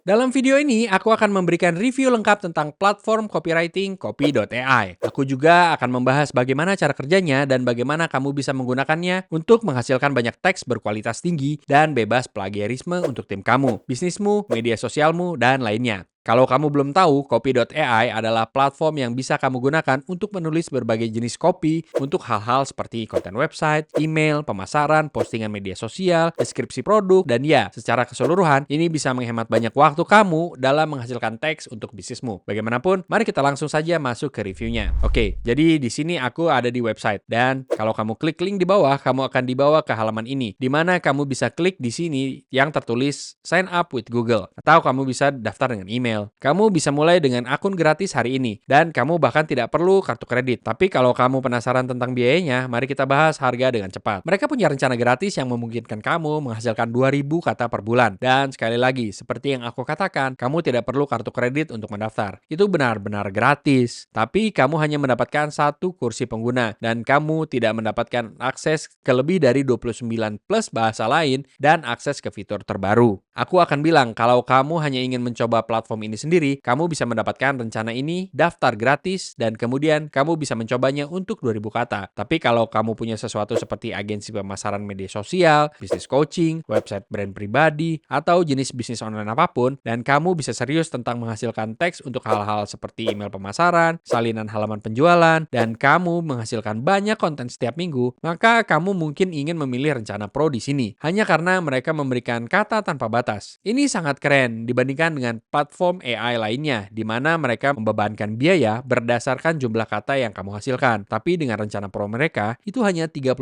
Dalam video ini, aku akan memberikan review lengkap tentang platform copywriting Copy.ai. Aku juga akan membahas bagaimana cara kerjanya dan bagaimana kamu bisa menggunakannya untuk menghasilkan banyak teks berkualitas tinggi dan bebas plagiarisme untuk tim kamu, bisnismu, media sosialmu, dan lainnya. Kalau kamu belum tahu, Copy.ai adalah platform yang bisa kamu gunakan untuk menulis berbagai jenis copy untuk hal-hal seperti konten website, email, pemasaran, postingan media sosial, deskripsi produk, dan ya, secara keseluruhan, ini bisa menghemat banyak waktu kamu dalam menghasilkan teks untuk bisnismu. Bagaimanapun, mari kita langsung saja masuk ke reviewnya. Oke, jadi di sini aku ada di website, dan kalau kamu klik link di bawah, kamu akan dibawa ke halaman ini, di mana kamu bisa klik di sini yang tertulis Sign up with Google, atau kamu bisa daftar dengan email. Kamu bisa mulai dengan akun gratis hari ini, dan kamu bahkan tidak perlu kartu kredit. Tapi kalau kamu penasaran tentang biayanya, mari kita bahas harga dengan cepat. Mereka punya rencana gratis yang memungkinkan kamu menghasilkan 2.000 kata per bulan. Dan sekali lagi, seperti yang aku katakan, kamu tidak perlu kartu kredit untuk mendaftar. Itu benar-benar gratis. Tapi kamu hanya mendapatkan satu kursi pengguna, dan kamu tidak mendapatkan akses ke lebih dari 29 plus bahasa lain dan akses ke fitur terbaru. Aku akan bilang, kalau kamu hanya ingin mencoba platform ini sendiri, kamu bisa mendapatkan rencana ini, daftar gratis, dan kemudian kamu bisa mencobanya untuk 2.000 kata. Tapi kalau kamu punya sesuatu seperti agensi pemasaran media sosial, bisnis coaching, website brand pribadi, atau jenis bisnis online apapun, dan kamu bisa serius tentang menghasilkan teks untuk hal-hal seperti email pemasaran, salinan halaman penjualan, dan kamu menghasilkan banyak konten setiap minggu, maka kamu mungkin ingin memilih rencana pro di sini, hanya karena mereka memberikan kata tanpa batas. Ini sangat keren dibandingkan dengan platform AI lainnya, di mana mereka membebankan biaya berdasarkan jumlah kata yang kamu hasilkan. Tapi dengan rencana pro mereka, itu hanya $36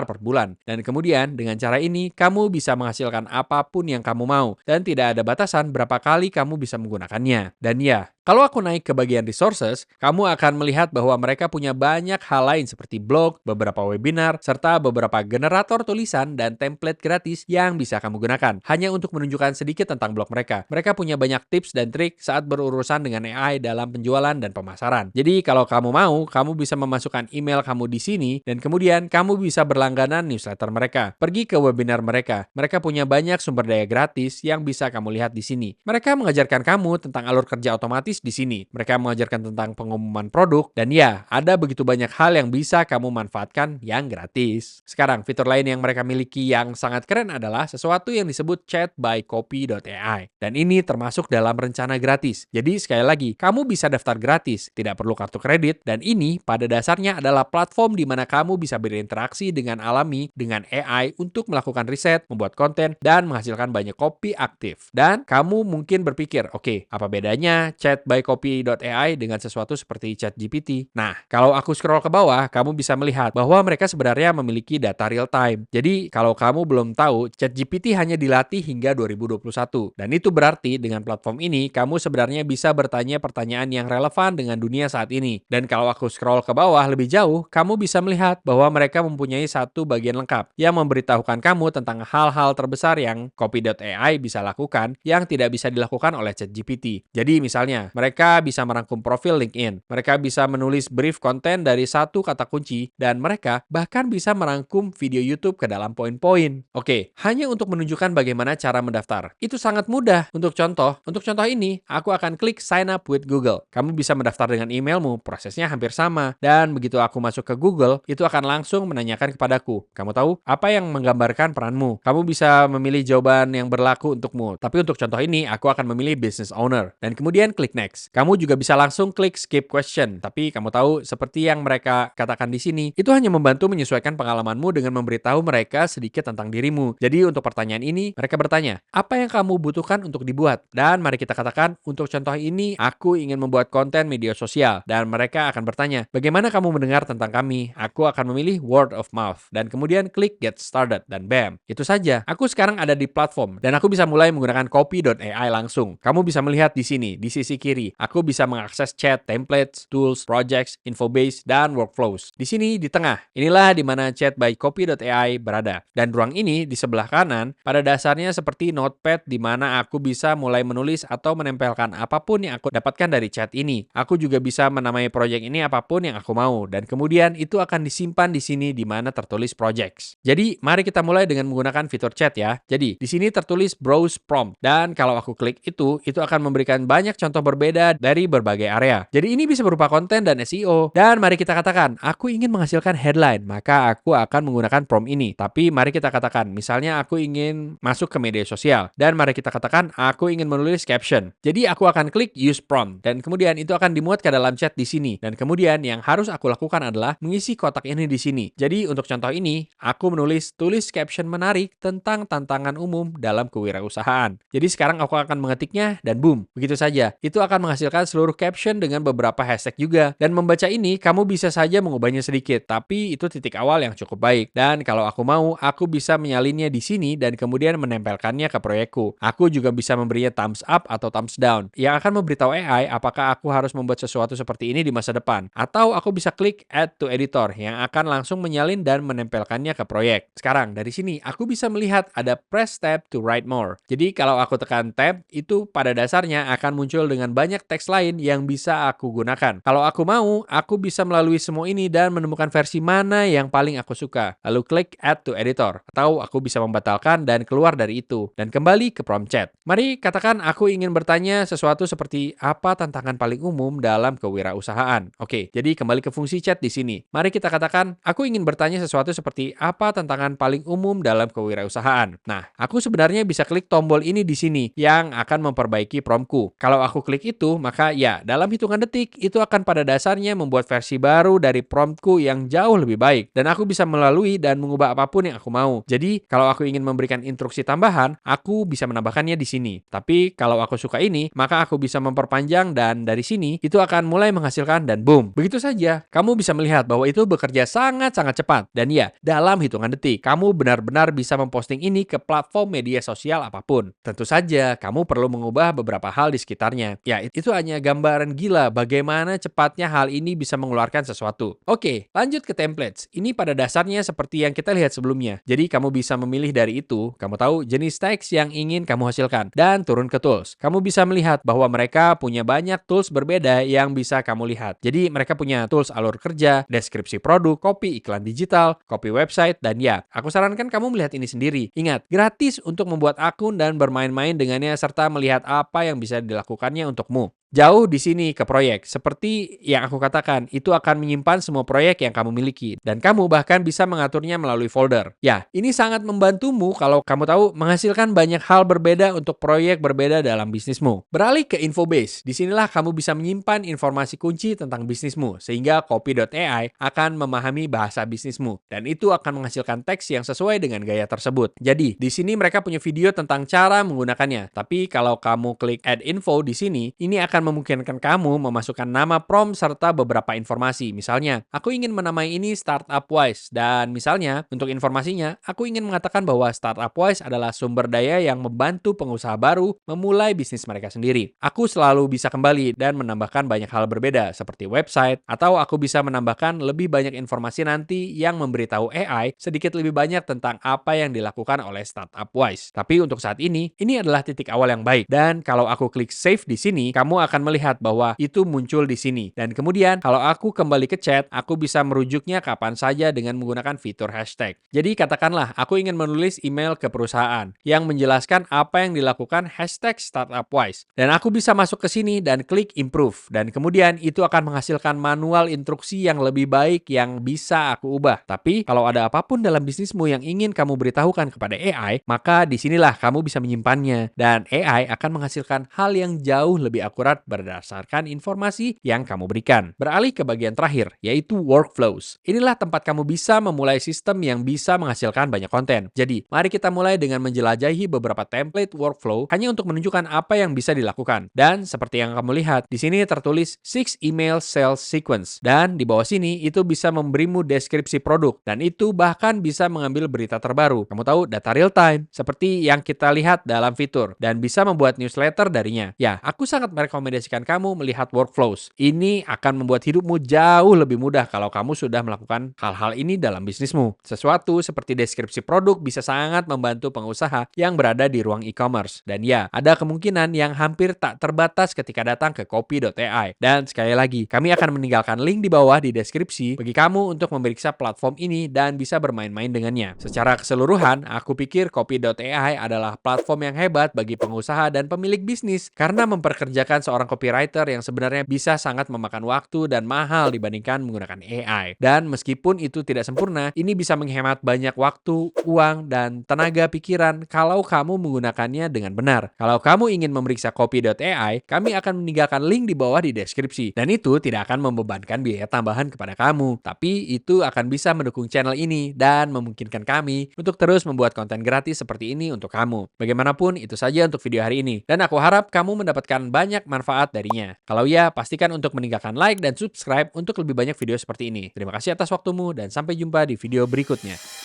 per bulan. Dan kemudian, dengan cara ini, kamu bisa menghasilkan apapun yang kamu mau, dan tidak ada batasan berapa kali kamu bisa menggunakannya. Dan ya, kalau aku naik ke bagian resources, kamu akan melihat bahwa mereka punya banyak hal lain seperti blog, beberapa webinar, serta beberapa generator tulisan dan template gratis yang bisa kamu gunakan. Hanya untuk menunjukkan sedikit tentang blog mereka. Mereka punya banyak tips dan trik saat berurusan dengan AI dalam penjualan dan pemasaran. Jadi kalau kamu mau, kamu bisa memasukkan email kamu di sini dan kemudian kamu bisa berlangganan newsletter mereka. Pergi ke webinar mereka. Mereka punya banyak sumber daya gratis yang bisa kamu lihat di sini. Mereka mengajarkan kamu tentang alur kerja otomatis di sini. Mereka mengajarkan tentang pengumuman produk dan ya, ada begitu banyak hal yang bisa kamu manfaatkan yang gratis. Sekarang, fitur lain yang mereka miliki yang sangat keren adalah sesuatu yang disebut chat by Copy.ai. Dan ini termasuk dalam rencana gratis. Jadi sekali lagi, kamu bisa daftar gratis, tidak perlu kartu kredit, dan ini pada dasarnya adalah platform di mana kamu bisa berinteraksi dengan alami dengan AI untuk melakukan riset, membuat konten, dan menghasilkan banyak copy aktif. Dan kamu mungkin berpikir, oke, apa bedanya chat by Copy.ai dengan sesuatu seperti ChatGPT? Nah, kalau aku scroll ke bawah, kamu bisa melihat bahwa mereka sebenarnya memiliki data real time. Jadi, kalau kamu belum tahu, ChatGPT hanya dilatih hingga 2021. Dan itu berarti dengan platform ini, kamu sebenarnya bisa bertanya pertanyaan yang relevan dengan dunia saat ini. Dan kalau aku scroll ke bawah lebih jauh, kamu bisa melihat bahwa mereka mempunyai satu bagian lengkap yang memberitahukan kamu tentang hal-hal terbesar yang Copy.ai bisa lakukan yang tidak bisa dilakukan oleh ChatGPT. Jadi misalnya, mereka bisa merangkum profil LinkedIn, mereka bisa menulis brief konten dari satu kata kunci, dan mereka bahkan bisa merangkum video YouTube ke dalam poin-poin. Oke, hanya untuk menunjukkan bagaimana cara mendaftar. Itu sangat mudah. Untuk contoh ini, aku akan klik sign up with Google. Kamu bisa mendaftar dengan emailmu, prosesnya hampir sama. Dan begitu aku masuk ke Google, itu akan langsung menanyakan kepadaku, kamu tahu apa yang menggambarkan peranmu? Kamu bisa memilih jawaban yang berlaku untukmu. Tapi untuk contoh ini, aku akan memilih business owner. Dan kemudian klik next. Kamu juga bisa langsung klik skip question. Tapi kamu tahu, seperti yang mereka katakan di sini, itu hanya membantu menyesuaikan pengalamanmu dengan memberitahu mereka sedikit tentang dirimu. Jadi untuk pertanyaan ini, mereka bertanya, apa yang kamu butuhkan untuk dibuat? Dan mari kita katakan, untuk contoh ini, aku ingin membuat konten media sosial. Dan mereka akan bertanya, bagaimana kamu mendengar tentang kami? Aku akan memilih word of mouth. Dan kemudian klik get started. Dan bam, itu saja. Aku sekarang ada di platform. Dan aku bisa mulai menggunakan Copy.ai langsung. Kamu bisa melihat di sini, di sisi kiri kiri. Aku bisa mengakses chat, templates, tools, projects, infobase, dan workflows. Di sini di tengah, inilah di mana chat by Copy.ai berada. Dan ruang ini di sebelah kanan pada dasarnya seperti notepad di mana aku bisa mulai menulis atau menempelkan apapun yang aku dapatkan dari chat ini. Aku juga bisa menamai project ini apapun yang aku mau, dan kemudian itu akan disimpan di sini di mana tertulis projects. Jadi, mari kita mulai dengan menggunakan fitur chat ya. Jadi, di sini tertulis browse prompt, dan kalau aku klik itu akan memberikan banyak contoh berbeda dari berbagai area. Jadi, ini bisa berupa konten dan SEO. Dan mari kita katakan, aku ingin menghasilkan headline, maka aku akan menggunakan prompt ini. Tapi mari kita katakan, misalnya aku ingin masuk ke media sosial, dan mari kita katakan aku ingin menulis caption. Jadi, aku akan klik use prompt, dan kemudian itu akan dimuat ke dalam chat di sini. Dan kemudian yang harus aku lakukan adalah mengisi kotak ini di sini. Jadi untuk contoh ini, aku tulis caption menarik tentang tantangan umum dalam kewirausahaan. Jadi sekarang aku akan mengetiknya dan boom, begitu saja. Itu akan menghasilkan seluruh caption dengan beberapa hashtag juga. Dan membaca ini, kamu bisa saja mengubahnya sedikit, tapi itu titik awal yang cukup baik. Dan kalau aku mau, aku bisa menyalinnya di sini dan kemudian menempelkannya ke proyekku. Aku juga bisa memberinya thumbs up atau thumbs down, yang akan memberitahu AI apakah aku harus membuat sesuatu seperti ini di masa depan. Atau aku bisa klik add to editor yang akan langsung menyalin dan menempelkannya ke proyek. Sekarang dari sini aku bisa melihat ada press tab to write more. Jadi kalau aku tekan tab, itu pada dasarnya akan muncul dengan banyak teks lain yang bisa aku gunakan. Kalau aku mau, aku bisa melalui semua ini dan menemukan versi mana yang paling aku suka. Lalu klik add to editor. Atau aku bisa membatalkan dan keluar dari itu dan kembali ke prompt chat. Mari katakan aku ingin bertanya sesuatu seperti apa tantangan paling umum dalam kewirausahaan. Oke, jadi kembali ke fungsi chat di sini. Mari kita katakan, aku ingin bertanya sesuatu seperti apa tantangan paling umum dalam kewirausahaan. Nah, aku sebenarnya bisa klik tombol ini di sini yang akan memperbaiki promptku. Kalau aku klik itu, maka ya, dalam hitungan detik itu akan pada dasarnya membuat versi baru dari promptku yang jauh lebih baik. Dan aku bisa melalui dan mengubah apapun yang aku mau. Jadi, kalau aku ingin memberikan instruksi tambahan, aku bisa menambahkannya di sini. Tapi, kalau aku suka ini, maka aku bisa memperpanjang dan dari sini itu akan mulai menghasilkan dan boom. Begitu saja, kamu bisa melihat bahwa itu bekerja sangat-sangat cepat. Dan ya, dalam hitungan detik, kamu benar-benar bisa memposting ini ke platform media sosial apapun. Tentu saja, kamu perlu mengubah beberapa hal di sekitarnya. Ya, itu hanya gambaran gila bagaimana cepatnya hal ini bisa mengeluarkan sesuatu. Oke, lanjut ke templates. Ini pada dasarnya seperti yang kita lihat sebelumnya. Jadi, kamu bisa memilih dari itu, kamu tahu jenis teks yang ingin kamu hasilkan. Dan turun ke tools. Kamu bisa melihat bahwa mereka punya banyak tools berbeda yang bisa kamu lihat. Jadi mereka punya tools alur kerja, deskripsi produk, copy iklan digital, copy website, dan ya, aku sarankan kamu melihat ini sendiri. Ingat, gratis untuk membuat akun dan bermain-main dengannya serta melihat apa yang bisa dilakukannya untukmu. Jauh di sini ke proyek. Seperti yang aku katakan, itu akan menyimpan semua proyek yang kamu miliki. Dan kamu bahkan bisa mengaturnya melalui folder. Ya, ini sangat membantumu kalau kamu tahu menghasilkan banyak hal berbeda untuk proyek berbeda dalam bisnismu. Beralih ke Infobase. Disinilah kamu bisa menyimpan informasi kunci tentang bisnismu. Sehingga Copy.ai akan memahami bahasa bisnismu. Dan itu akan menghasilkan teks yang sesuai dengan gaya tersebut. Jadi, di sini mereka punya video tentang cara menggunakannya. Tapi kalau kamu klik add info di sini, ini akan memungkinkan kamu memasukkan nama prompt serta beberapa informasi. Misalnya, aku ingin menamai ini Startup Wise. Dan misalnya, untuk informasinya, aku ingin mengatakan bahwa Startup Wise adalah sumber daya yang membantu pengusaha baru memulai bisnis mereka sendiri. Aku selalu bisa kembali dan menambahkan banyak hal berbeda, seperti website, atau aku bisa menambahkan lebih banyak informasi nanti yang memberitahu AI sedikit lebih banyak tentang apa yang dilakukan oleh Startup Wise. Tapi untuk saat ini adalah titik awal yang baik. Dan kalau aku klik save di sini, kamu akan melihat bahwa itu muncul di sini. Dan kemudian, kalau aku kembali ke chat, aku bisa merujuknya kapan saja dengan menggunakan fitur hashtag. Jadi katakanlah, aku ingin menulis email ke perusahaan yang menjelaskan apa yang dilakukan hashtag StartupWise. Dan aku bisa masuk ke sini dan klik improve. Dan kemudian itu akan menghasilkan manual instruksi yang lebih baik yang bisa aku ubah. Tapi kalau ada apapun dalam bisnismu yang ingin kamu beritahukan kepada AI, maka disinilah kamu bisa menyimpannya. Dan AI akan menghasilkan hal yang jauh lebih akurat berdasarkan informasi yang kamu berikan. Beralih ke bagian terakhir, yaitu workflows. Inilah tempat kamu bisa memulai sistem yang bisa menghasilkan banyak konten. Jadi, mari kita mulai dengan menjelajahi beberapa template workflow hanya untuk menunjukkan apa yang bisa dilakukan. Dan seperti yang kamu lihat, di sini tertulis 6 email sales sequence. Dan di bawah sini itu bisa memberimu deskripsi produk. Dan itu bahkan bisa mengambil berita terbaru. Kamu tahu, data real time, seperti yang kita lihat dalam fitur. Dan bisa membuat newsletter darinya. Ya, aku sangat merekomendasikan merekomendasikan kamu melihat workflows. Ini akan membuat hidupmu jauh lebih mudah kalau kamu sudah melakukan hal-hal ini dalam bisnismu. Sesuatu seperti deskripsi produk bisa sangat membantu pengusaha yang berada di ruang e-commerce. Dan ya, ada kemungkinan yang hampir tak terbatas ketika datang ke copy.ai. Dan sekali lagi, kami akan meninggalkan link di bawah di deskripsi bagi kamu untuk memeriksa platform ini dan bisa bermain-main dengannya. Secara keseluruhan, aku pikir copy.ai adalah platform yang hebat bagi pengusaha dan pemilik bisnis karena memperkerjakan seorang copywriter yang sebenarnya bisa sangat memakan waktu dan mahal dibandingkan menggunakan AI. Dan meskipun itu tidak sempurna, ini bisa menghemat banyak waktu, uang, dan tenaga pikiran kalau kamu menggunakannya dengan benar. Kalau kamu ingin memeriksa copy.ai, kami akan meninggalkan link di bawah di deskripsi. Dan itu tidak akan membebankan biaya tambahan kepada kamu, tapi itu akan bisa mendukung channel ini dan memungkinkan kami untuk terus membuat konten gratis seperti ini untuk kamu. Bagaimanapun, itu saja untuk video hari ini. Dan aku harap kamu mendapatkan banyak manfaat darinya. Kalau ya, pastikan untuk meninggalkan like dan subscribe untuk lebih banyak video seperti ini. Terima kasih atas waktumu dan sampai jumpa di video berikutnya.